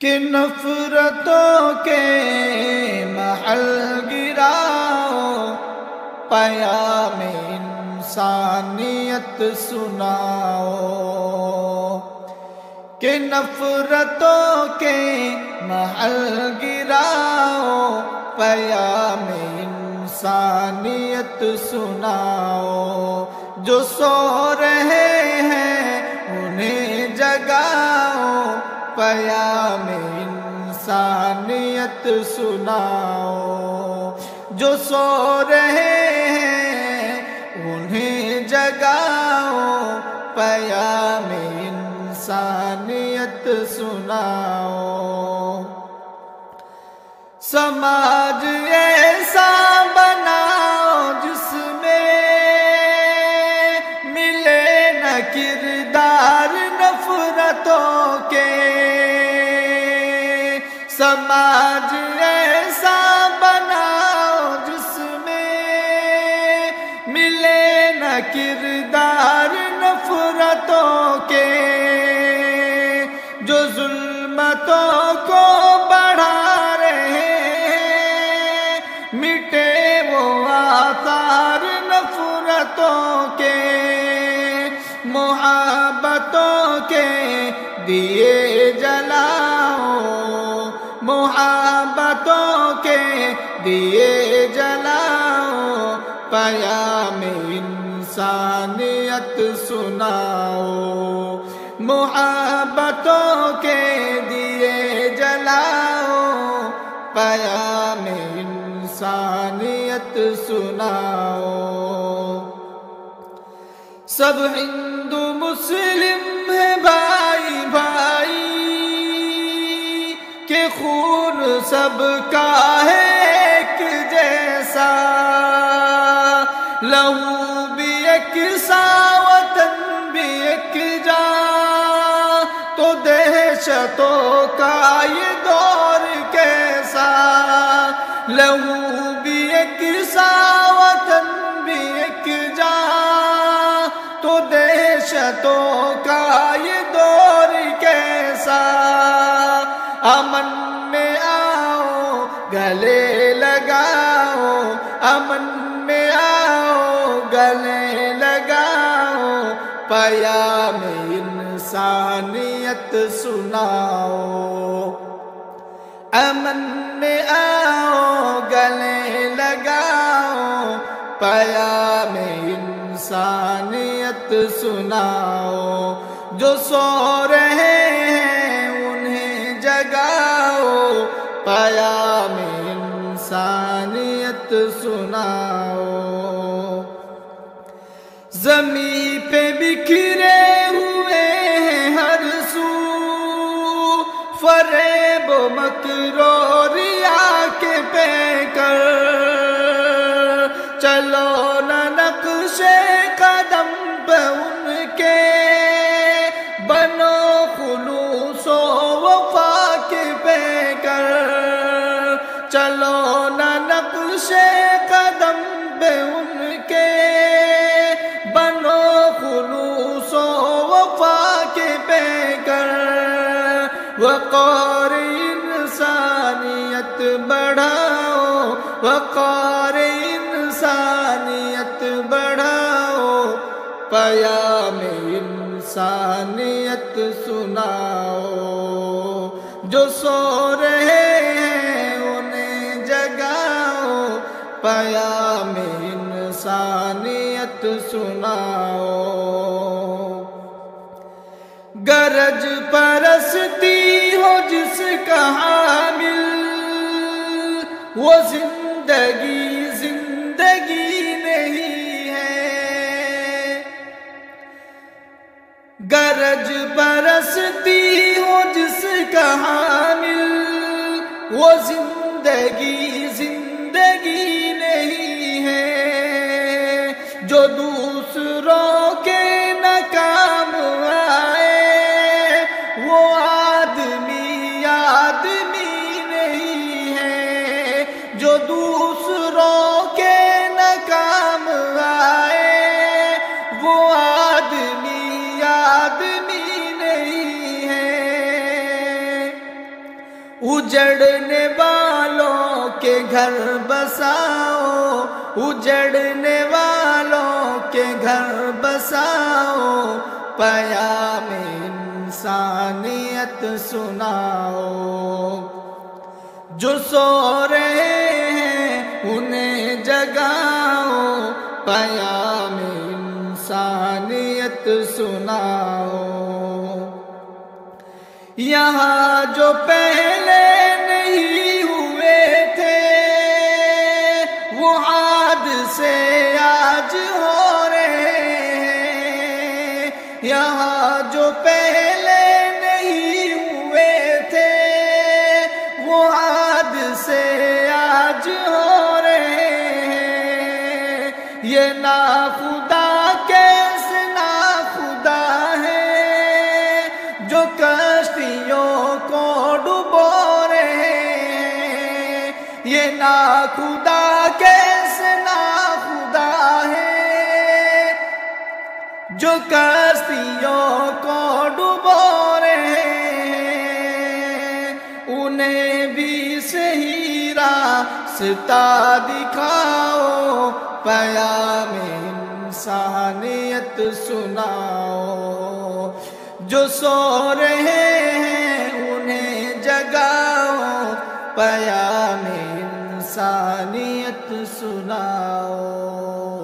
کہ نفرتوں کے محل گراؤ، پیام انسانیت سناؤ۔ کہ نفرتوں کے محل گراؤ، پیام انسانیت سناؤ۔ جو سو رہے ہیں انہیں جگاؤ، پیام انسانیت سناؤ۔ جو سو رہے ہیں انہیں جگاؤ، پیام انسانیت سناؤ۔ سماج ایسا بناؤ جس میں ملے نہ کردار نفرتوں کے۔ سماج ایسا بناؤ جس میں ملے نہ کردار نفرتوں کے۔ جو ظلمتوں کو بڑھا رہے ہیں، مٹے وہ آثار نفرتوں کے۔ محبتوں کے دیے جلاؤ، محبتوں کے دیے جلاؤ، پیام انسانیت سناؤ۔ محبتوں کے دیے جلاؤ، پیام انسانیت سناؤ۔ سب ہندو مسلم ہے بھائی بھائی، کہ خون سب کا ہے ایک جیسا۔ لہو بھی یکساں، وطن بھی ایک جا، تو دہشتوں کا یہ دور کیسا۔ لہو بھی یکساں، وطن بھی ایک جا، تو دہشتوں کا یہ دور کیسا۔ امن میں آؤ گلے لگاؤ، امن میں آؤ گلے لگاؤ، پیام انسانیت سناؤ۔ امن میں آؤ گلے لگاؤ، پیام انسانیت سناؤ۔ جو سو رہے ہیں انہیں جگاؤ، پیام انسانیت سناؤ۔ زمین پہ بکھرے ہوئے ہیں ہر سو، فریب و مکر و ریا کے پیکر۔ چلو نہ نقش قدم پہ ان کے، بنو خلوص و وفا کے پیکر۔ چلو نہ نقش قدم پہ ان کے، بنو خلوص و وفا کے پیکر۔ وقار انسانیت بڑھاؤ، وقار انسانیت بڑھاؤ، پیام انسانیت سناؤ۔ جو سو رہے ہیں انہیں جگاؤ، پیام انسانیت سناؤ۔ گرج پرستی ہو جس کا حامل، وہ زندگی زندگی نہیں ہے۔ گرج پرستی ہو جس کا حامل، وہ زندگی زندگی نہیں ہے۔ جو دوسروں کے ناکام آئے، وہ آدمی آدمی نہیں ہے۔ جو دوسروں کے ناکام آئے، وہ آدمی آدمی نہیں ہے۔ اجڑنے والوں کے گھر بساؤ، اجڑنے والوں کے گھر بساؤ، پیام انسانیت سناؤ۔ جو سو رہے ہیں انہیں جگاؤ، پیام انسانیت سناؤ۔ یہاں جو پہلے نہیں ہوئے تھے وہ حادثے آج ہو رہے ہیں، یہاں جو پہلے نہیں ہوئے تھے وہ حادثے آج ہو رہے ہیں۔ یہ ناخدا کیسے ناخدا ہے جو کشتیوں کو ڈبو رہے ہیں، یہ ناخدا کیسے ناخدا ہے جو کشتیوں کو ڈبو رہے ہیں۔ انہیں بھی صحیح راستہ دکھاؤ، پیام انسانیت سناؤ۔ جو سو رہے ہیں انہیں جگاؤ، پیام انسانیت سناؤ۔